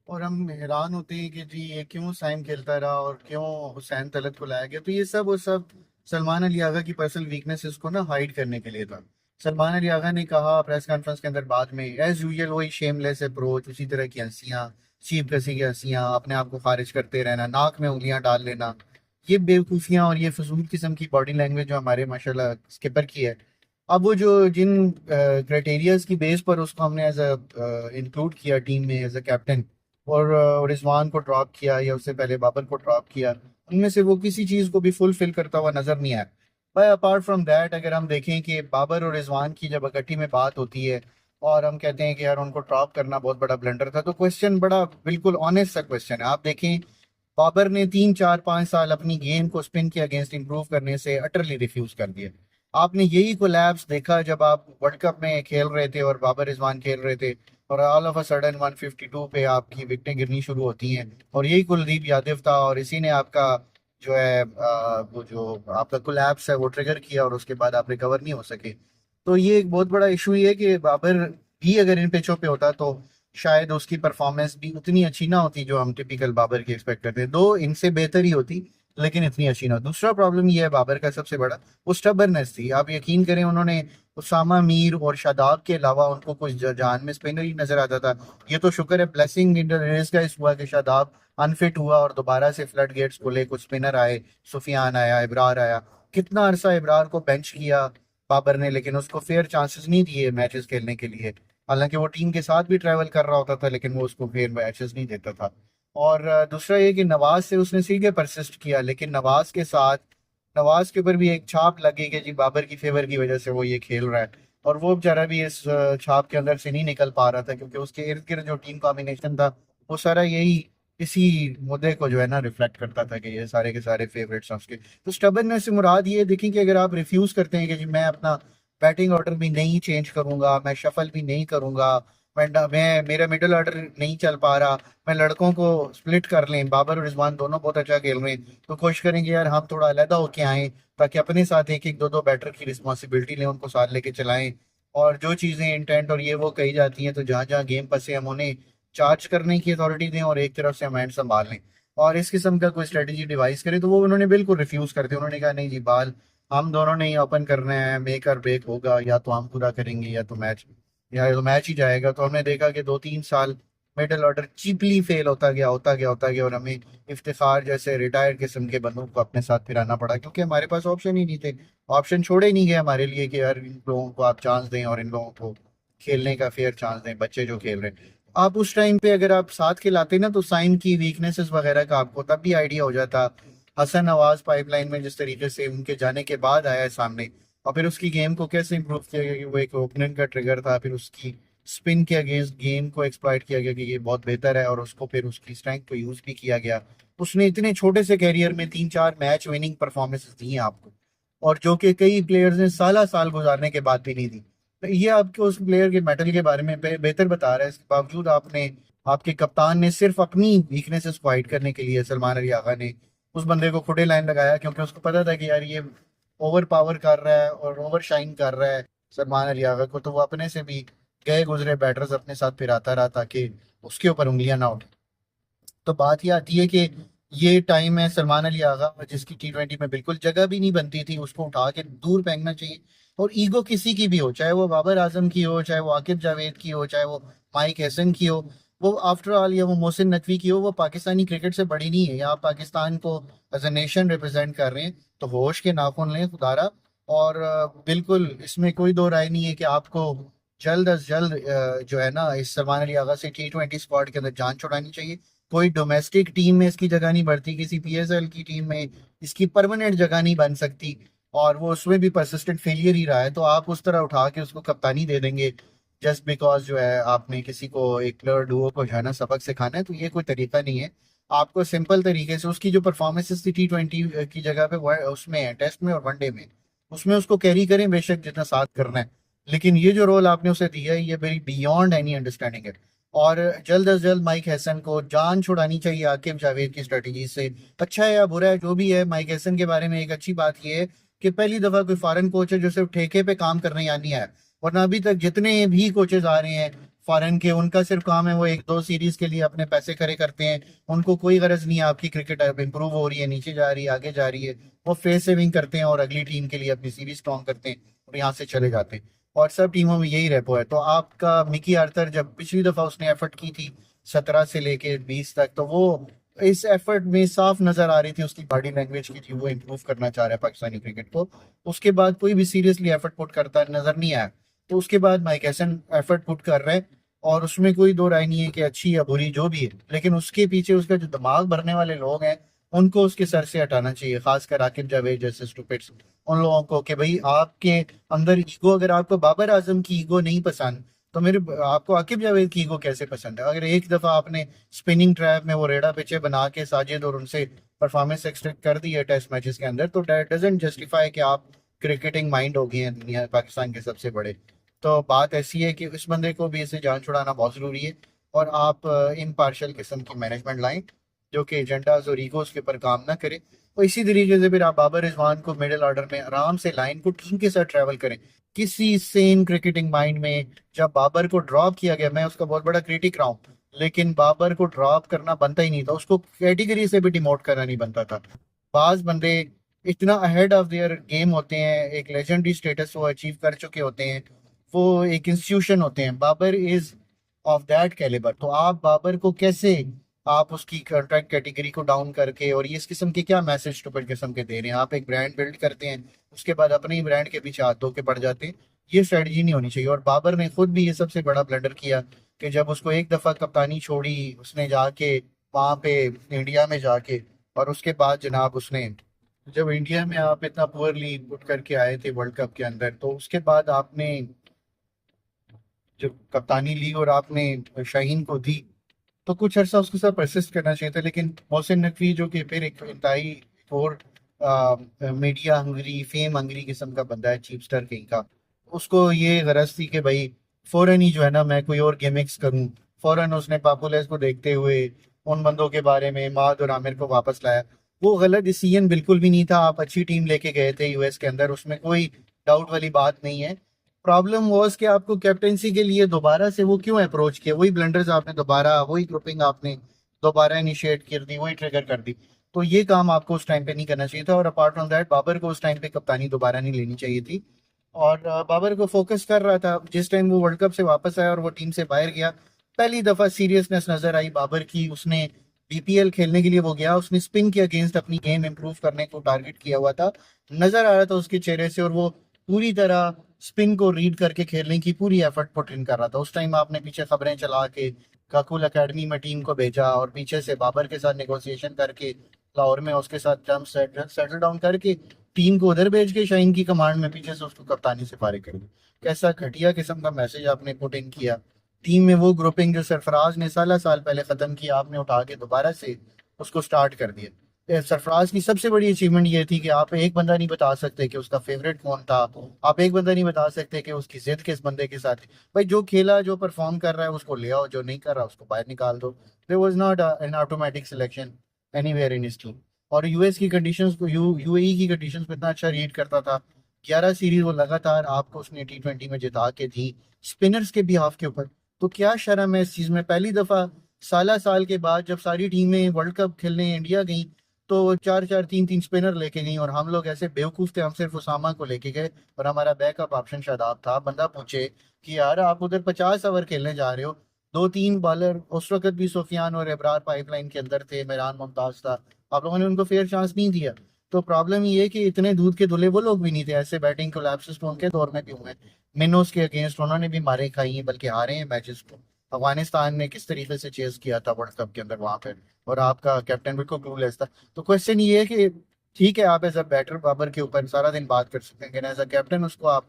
और हम हैरान होते हैं कि जी ये क्यों साइम खेलता रहा और क्यों हुसैन तलत को लाया गया। तो ये सब और सब सलमान अली आगा की पर्सनल वीकनेसेस को ना हाइड करने के लिए था। सलमान अली आगा ने कहा प्रेस कॉन्फ्रेंस के अंदर बाद में, एज यूजुअल वही शेमलेस अप्रोच, उसी तरह की हंसियां, चीप कसी की हंसियां, अपने आप को खारिज करते रहना, नाक में उंगलियां डाल लेना, ये बेवकूफियां और ये फजूल किस्म की बॉडी लैंग्वेज जो हमारे माशाल्लाह स्किपर की है। अब वो जो जिन क्राइटेरियाज की बेस पर उसको हमने एज अ इंक्लूड किया टीम में एज अ कैप्टन, और रिजवान को ड्रॉप किया या उससे पहले बाबर को ड्रॉप किया, उनमें से वो किसी चीज़ को भी फुलफिल करता हुआ नजर नहीं आया। भाई अपार्ट फ्रॉम दैट, अगर हम देखें कि बाबर और रिजवान की जब इकट्ठी में बात होती है और हम कहते हैं कि यार उनको ड्रॉप करना बहुत बड़ा ब्लंडर था, तो क्वेश्चन बड़ा बिल्कुल ऑनेस्ट सा क्वेश्चन है। आप देखें, बाबर ने 3 4 5 साल अपनी गेम को स्पिन के अगेंस्ट इंप्रूव करने से अटरली रिफ्यूज कर दिया। आपने यही कोलैप्स देखा जब आप वर्ल्ड कप में खेल रहे थे और बाबर रिजवान खेल रहे थे, और ऑल ऑफ अ सडन 152 पे आपकी विकेटें गिरनी शुरू होती हैं, और यही कुलदीप यादव था और इसी ने आपका जो है वो जो आपका कोलैप्स है वो ट्रिगर किया, और उसके बाद आप रिकवर नहीं हो सके। तो ये एक बहुत बड़ा इशू ही है कि बाबर भी अगर इन पिचों पे होता तो शायद उसकी परफॉर्मेंस भी उतनी अच्छी ना होती जो हम टिपिकल बाबर की एक्सपेक्ट करते हैं, दो इनसे बेहतर ही होती, लेकिन इतनी अच्छी ना। दूसरा प्रॉब्लम ये है बाबर का सबसे बड़ा, वो स्टबर्नेस थी। आप यकीन करें, उन्होंने उसामा मीर और शादाब के अलावा उनको कुछ जान में स्पिनर ही नजर आता था। ये तो शुक्र है, ब्लेसिंग इन रेस का इस हुआ कि शादाब अनफिट हुआ और दोबारा से फ्लड गेट्स खुले, कुछ स्पिनर आए, सुफियान आया, इब्रार आया। कितना अरसा इब्रार को बेंच किया बाबर ने, लेकिन उसको फेयर चांसेस नहीं दिए मैचेस खेलने के लिए। हालांकि वो टीम के साथ भी ट्रैवल कर रहा होता था, लेकिन वो उसको फेयर मैचेस नहीं देता था। और दूसरा ये कि नवाज से उसने सीधे परसिस्ट किया, लेकिन नवाज के साथ, नवाज के ऊपर भी एक छाप लगी कि जी बाबर की फेवर की वजह से वो ये खेल रहा है, और वो बेचारा भी इस छाप के अंदर से नहीं निकल पा रहा था, क्योंकि उसके इर्द गिर्द जो टीम कॉम्बिनेशन था वो सारा यही इसी मुद्दे को जो है ना रिफ्लेक्ट करता था कि ये सारे के सारे फेवरेट्स हैं उसके। तो स्टबर्ननेस से मुराद ये देखिए कि अगर आप रिफ्यूज करते हैं कि जी मैं अपना बैटिंग ऑर्डर भी नहीं चेंज करूंगा, मैं शफल भी नहीं करूंगा, मैं मेरा मिडिल ऑर्डर नहीं चल पा रहा, मैं लड़कों को स्प्लिट कर लें, बाबर और रिजवान दोनों बहुत अच्छा खेल रहे हैं, तो कोशिश करेंगे यार हम थोड़ा अलहदा होके आएं, ताकि अपने साथ एक एक दो दो बैटर की रिस्पॉन्सिबिलिटी लें, उनको साथ लेके चलाएं, और जो चीज़ें इंटेंट और ये वो कही जाती हैं तो जहाँ जहाँ गेम फंसे हम उन्हें चार्ज करने की अथॉरिटी दें और एक तरफ से हम हैंड संभाल लें, और इस किस्म का कोई स्ट्रेटेजी डिवाइस करें। तो वो उन्होंने बिल्कुल रिफ्यूज कर दिया। उन्होंने कहा नहीं जी बाल, हम दोनों ने ही ओपन करना है, मेक और ब्रेक होगा, या तो हम पूरा करेंगे या तो मैच ही जाएगा। तो हमने देखा कि 2 3 साल मिडल ऑर्डर चीपली फेल होता गया, और हमें इफ्तिखार जैसे रिटायर्ड किस्म के बंदों को अपने साथ फिराना पड़ा, क्योंकि हमारे पास ऑप्शन ही नहीं थे। ऑप्शन छोड़े ही नहीं गए हमारे लिए कि यार इन लोगों को आप चांस दें और इन लोगों को खेलने का फेयर चांस दें, बच्चे जो खेल रहे हैं। आप उस टाइम पे अगर आप साथ खिलाते ना, तो साइन की वीकनेसेस वगैरह का आपको तब भी आइडिया हो जाता। हसन नवाज पाइपलाइन में जिस तरीके से उनके जाने के बाद आया है सामने, और फिर उसकी गेम को कैसे इंप्रूव किया गया कि वो एक ओपनिंग का ट्रिगर था, फिर उसकी स्पिन के अगेंस्ट गेम को एक्सप्लॉइट किया गया कि ये बहुत बेहतर है, और उसको फिर उसकी स्ट्रेंथ को यूज भी किया गया। उसने इतने छोटे से कैरियर में 3 4 मैच विनिंग परफॉर्मेंसेस दी हैं आपको, और जो कि कई प्लेयर्स ने साला साल गुजारने के बाद भी नहीं दी। तो ये आपको उस प्लेयर के मेटल के बारे में बेहतर बता रहा है। इसके बावजूद आपने, आपके कप्तान ने सिर्फ अपनी वीकनेसेस को हाइड करने के लिए, सलमान अली आगा ने उस बंदे को खुदे लाइन लगाया, क्योंकि उसको पता था कि यार ये ओवर पावर कर रहा है और ओवर शाइन कर रहा है सलमान अली आगा को, तो वो अपने से भी गए गुजरे बैटर्स अपने साथ फिराता रहा ताकि उसके ऊपर उंगलियां ना उठे। तो बात ये आती है कि ये टाइम है सलमान अली आगा जिसकी T20 में बिल्कुल जगह भी नहीं बनती थी, उसको उठा के दूर फेंकना चाहिए। और ईगो किसी की भी हो, चाहे वो बाबर आजम की हो, चाहे वो आकिब जावेद की हो, चाहे वो माइक हैसन की हो, वो आफ्टर ऑल या वो मोहसिन नकवी की हो, वो पाकिस्तानी क्रिकेट से बड़ी नहीं है। या आप पाकिस्तान को एज ए नेशन रिप्रेजेंट कर रहे हैं, तो होश के नाखून लें खुदारा। और बिल्कुल इसमें कोई दो राय नहीं है कि आपको जल्द अज जल्द जो है ना इस सलमान अली आगा से T20 स्क्वाड के अंदर जान छुड़ानी चाहिए। कोई डोमेस्टिक टीम में इसकी जगह नहीं बढ़ती, किसी PSL की टीम में इसकी परमानेंट जगह नहीं बन सकती, और वो उसमें भी परसिस्टेंट फेलियर ही रहा है। तो आप उस तरह उठा के उसको कप्तानी दे देंगे जस्ट बिकॉज जो है आपने किसी को एक प्लेयर डुओ को जो है ना सबक सिखाना है, तो ये कोई तरीका नहीं है। आपको सिंपल तरीके से उसकी जो परफॉर्मेंसेस थी T20 की जगह पे उसमें है, टेस्ट में और वनडे में, उसमें उसको कैरी करें बेशक जितना साथ करना है, लेकिन ये जो रोल आपने उसे दिया है ये वेरी बियॉन्ड एनी अंडरस्टैंडिंग है। और जल्द अज जल्द माइक हैसन को जान छुड़ानी चाहिए आकिब जावेद की स्ट्रेटजी से। अच्छा है या बुरा है जो भी है, माइक हैसन के बारे में एक अच्छी बात यह है कि पहली दफा कोई फॉरेन कोच है जो सिर्फ ठेके पे काम करने यानी है, वरना अभी तक जितने भी कोचेज आ रहे हैं फॉरेन के, उनका सिर्फ काम है वो एक दो सीरीज के लिए अपने पैसे खड़े करते हैं। उनको कोई गरज नहीं है आपकी क्रिकेट अब इंप्रूव हो रही है, नीचे जा रही है, आगे जा रही है। वो फेस सेविंग करते हैं और अगली टीम के लिए अपनी सीरीज स्ट्रॉन्ग करते हैं और यहाँ से चले जाते हैं। और सब टीमों में यही रेपो है। तो आपका मिकी आर्थर जब पिछली दफा उसने एफर्ट की थी 17 से लेके 20 तक, तो वो इस एफर्ट में साफ नजर आ रही थी उसकी बॉडी लैंग्वेज की थी, वो इम्प्रूव करना चाह रहा है पाकिस्तानी क्रिकेट को। उसके बाद कोई भी सीरियसली एफर्ट पुट करता नजर नहीं आया। तो उसके बाद माइक हैसन एफर्ट पुट कर रहे हैं, और उसमें कोई दो राय नहीं है कि अच्छी या बुरी जो भी है, लेकिन उसके पीछे उसका जो दिमाग भरने वाले लोग हैं उनको उसके सर से हटाना चाहिए, खासकर आकिब जावेद जैसे स्टूपिड्स। उन लोगों को कि भाई आपके अंदर ईगो, अगर आपको बाबर आजम की ईगो नहीं पसंद तो मेरे आपको आकिब जावेद की ईगो कैसे पसंद है? अगर एक दफा आपने स्पिनिंग ट्रैप में वो रेडा पिचे बना के साजिद और उनसे परफॉर्मेंस एक्सपेक्ट कर दी है टेस्ट मैचेस के अंदर, तो दैट डजंट जस्टिफाई कि आप क्रिकेटिंग माइंड हो गए हैं दुनिया पाकिस्तान के सबसे बड़े। तो बात ऐसी है कि इस बंदे को भी इसे जान छुड़ाना बहुत जरूरी है, और आप इम्पार्शल किस्म की मैनेजमेंट लाएं जो कि एजेंडाज और ईगोज के ऊपर काम ना करे। तो इसी तरीके से फिर आप बाबर रिजवान को मिडिल ऑर्डर में आराम से लाइन को टीम के साथ ट्रैवल करें किसी सेम क्रिकेटिंग माइंड में। जब बाबर को ड्रॉप किया गया, मैं उसका बहुत बड़ा क्रिटिक रहा हूँ, लेकिन बाबर को ड्रॉप करना बनता ही नहीं था, उसको कैटेगरी से भी डिमोट करना नहीं बनता था। बाज बंदे इतना अहेड ऑफ देयर गेम होते हैं, एक लेजेंडरी स्टेटस वो अचीव कर चुके होते हैं, वो एक इंस्टीट्यूशन होते हैं। Babar is of that calibre. तो आप बाबर को कैसे, आप उसकी कॉन्ट्रैक्ट कैटेगरी को डाउन करके, और ये इस किस्म के क्या मैसेज टुपड़ किस्म के दे रहे हैं? आप एक ब्रांड बिल्ड करते हैं, उसके बाद अपने ही ब्रांड के पीछे हाथ धो के पड़ जाते हैं। ये स्ट्रेटजी नहीं होनी चाहिए। और बाबर ने खुद भी ये सबसे बड़ा ब्लंडर किया कि जब उसको एक दफा कप्तानी छोड़ी उसने जाके वहां पे इंडिया में जाके, और उसके बाद जनाब उसने, जब इंडिया में आप इतना पुअरली पुट करके आए थे वर्ल्ड कप के अंदर, तो उसके बाद आपने जब कप्तानी ली और आपने शाहीन को दी, तो कुछ अर्सा उसके साथ परसिस्ट करना चाहिए था। लेकिन मोहसिन नकवी जो कि फिर एक इंतहाई और मीडिया हंगरी, फेम हंगरी किस्म का बंदा है, चीपस्टर कहीं का, उसको ये गरज थी कि भाई फौरन ही जो है ना मैं कोई और गिमिक्स करूं। फौरन उसने पापुलर को देखते हुए उन बंदों के बारे में माद और आमिर को वापस लाया। वो गलत डिसीजन बिल्कुल भी नहीं था। आप अच्छी टीम लेके गए थे यूएस के अंदर, उसमें कोई डाउट वाली बात नहीं है। प्रॉब्लम वॉज कि आपको कैप्टेंसी के लिए दोबारा से वो क्यों अप्रोच किया, वही ब्लंडर्स आपने दोबारा, वही ग्रुपिंग आपने दोबारा इनिशिएट कर दी, वही ट्रिगर कर दी। तो ये काम आपको उस टाइम पे नहीं करना चाहिए था। और अपार्ट फ्रॉम दैट बाबर को उस टाइम पे कप्तानी दोबारा नहीं लेनी चाहिए थी। और बाबर को फोकस कर रहा था जिस टाइम वो वर्ल्ड कप से वापस आया और वो टीम से बाहर गया, पहली दफा सीरियसनेस नजर आई बाबर की। उसने बीपीएल खेलने के लिए वो गया, उसने स्पिन के अगेंस्ट अपनी गेम इंप्रूव करने को टारगेट किया हुआ था, नजर आ रहा था उसके चेहरे से। और वो पूरी तरह स्पिन को रीड करके खेलने की पूरी एफर्ट पुट इन कर रहा था। उस टाइम आपने पीछे खबरें चला के काकुल एकेडमी में टीम को भेजा, और पीछे से बाबर के साथ नेगोशिएशन करके लाहौर में उसके साथ टर्म सेटल डाउन करके टीम को उधर भेज के शाहीन की कमांड में पीछे से उसको कप्तानी से फारिग कर दिया। कैसा घटिया किस्म का मैसेज आपने पुट इन किया। टीम में वो ग्रुपिंग जो सरफराज ने साल साल पहले खत्म किया, आपने उठा के दोबारा से उसको स्टार्ट कर दिया। सरफराज की सबसे बड़ी अचीवमेंट ये थी कि आप एक बंदा नहीं बता सकते कि उसका फेवरेट कौन था, आप एक बंदा नहीं बता सकते कि उसकी जिद किस बंदे के साथ है। भाई जो खेला, जो परफॉर्म कर रहा है उसको ले आओ, जो नहीं कर रहा उसको बाहर निकाल दो। There was not an automatic selection anywhere in his team. और यूएस की कंडीशंस को, यूएई की कंडीशंस को इतना अच्छा रीड करता था। 11 सीरीज वो लगातार आपको उसने T20 में जिता के दी, स्पिनर्स के भी हाफ के ऊपर। तो क्या शर्म है इस चीज में? पहली दफा साल साल के बाद जब सारी टीमें वर्ल्ड कप खेलने इंडिया गई, तो चार चार तीन तीन स्पिनर लेके गई, और हम लोग ऐसे बेवकूफ थे, हम सिर्फ उसामा को लेके गए और हमारा बैकअप ऑप्शन शादाब था। बंदा पूछे कि यार आप उधर 50 ओवर खेलने जा रहे हो, दो तीन बॉलर उस वक्त भी सुफियान और इब्रार पाइपलाइन के अंदर थे, मेरान मुमताज था, आप लोगों ने उनको फेयर चांस नहीं दिया। तो प्रॉब्लम ये है कि इतने दूध के धुले वो लोग भी नहीं थे। ऐसे बैटिंग कोलैप्सेस तो उनके दौर में भी हुए, मिनोस के अगेंस्ट उन्होंने भी मारे खाई हैं, बल्कि हारे हैं मैचेस को। अफगानिस्तान ने किस तरीके से चेस किया था वर्ल्ड कप के अंदर वहां पर, और आपका कैप्टन बिल्कुल क्लूलेस था। तो क्वेश्चन ये है कि ठीक है आप एज अ बैटर बाबर के ऊपर सारा दिन बात कर सकते हैं, लेकिन एज अ कैप्टन उसको आप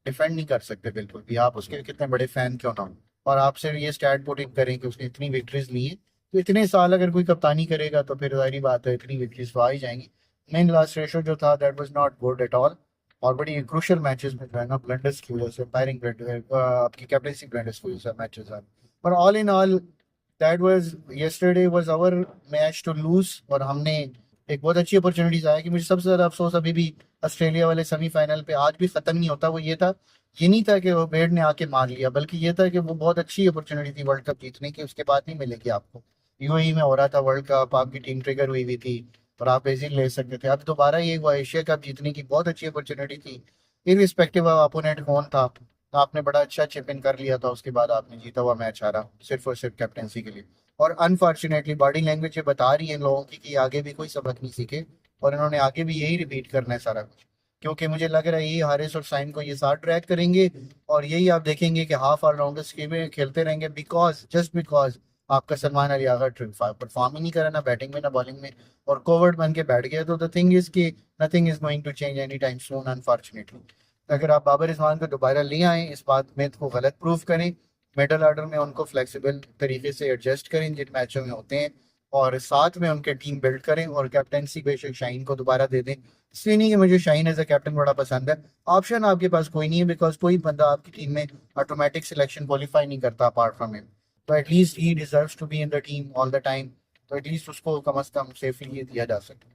डिफेंड नहीं कर सकते बिल्कुल भी, आप उसके कितने बड़े फैन क्यों ना हो। और आपसे ये स्टैट पुट इन करें कि उसने इतनी विक्ट्रीज ली है, तो इतने साल अगर कोई कप्तानी करेगा तो फिर जाहिर बात है इतनी विक्ट्रीज तो आ ही जाएंगी। मेन लास्ट रेशो जो था that was not good at all. और बड़ी क्रूशियल मैचेस में जो है ना ब्लंडर्स की वजह से, फायरिंग आपकी कैप्टनसी ब्लंडर्स की वजह से मैचेस आए। पर all in all that was, yesterday was our match to lose, और हमने एक बहुत अच्छी अपॉर्चुनिटीज आया कि मुझे सबसे ज्यादा अफसोस अभी भी ऑस्ट्रेलिया वाले सेमीफाइनल पे आज भी खत्म नहीं होता, वो ये नहीं था कि वो बेड ने आके मार लिया, बल्कि ये था कि वो बहुत अच्छी अपॉर्चुनिटी थी वर्ल्ड कप जीतने की, उसके बाद नहीं मिलेगी आपको। यूएई में हो रहा था वर्ल्ड कप, आपकी टीम ट्रिगर हुई थी और आप इजीली ले सकते थे। अब दोबारा ये हुआ, एशिया कप जीतने की बहुत अच्छी अपॉर्चुनिटी थी, इरिस्पेक्टिव ऑफ अपोनेंट कौन था। तो आपने बड़ा अच्छा चिप इन कर लिया था, उसके बाद आपने जीता हुआ मैच हारा सिर्फ और सिर्फ कैप्टनसी के लिए। और अनफॉर्चुनेटली बॉडी लैंग्वेज ये बता रही है इन लोगों की कि आगे भी कोई सबक नहीं सीखे, और इन्होंने आगे भी यही रिपीट करना है सारा कुछ। क्योंकि मुझे लग रहा है यही हारिस और साइम को ये साथ ट्रैक करेंगे, और यही आप देखेंगे कि हाफ ऑलराउंडर स्कीमें खेलते रहेंगे, बिकॉज जस्ट बिकॉज आपका सलमान अली आगा परफॉर्म ही नहीं करा ना बैटिंग में ना बॉलिंग में, और कोवर्ट बन के बैठ गया। तो द थिंग इज कि nothing is going to change any time soon unfortunately. अगर आप बाबर रिजवान को दोबारा ले आए, इस बात में को गलत प्रूव करें, मिडल ऑर्डर में उनको फ्लेक्सिबल तरीके से एडजस्ट करें जिन मैचों में होते हैं, और साथ में उनके टीम बिल्ड करें, और कैप्टनसी बेशक शाहीन को दोबारा दे दें। इसलिए नहीं कि मुझे शाहीन एज अ कैप्टन बड़ा पसंद है, ऑप्शन आपके पास कोई नहीं है, बिकॉज कोई बंदा आपकी टीम में ऑटोमेटिक सिलेक्शन क्वालिफाई नहीं करता अपार्ट फ्रॉम हिम। तो at least he deserves to be in the team all the time, तो एटलीस्ट उसको कम अज कम सेफली दिया जा सके।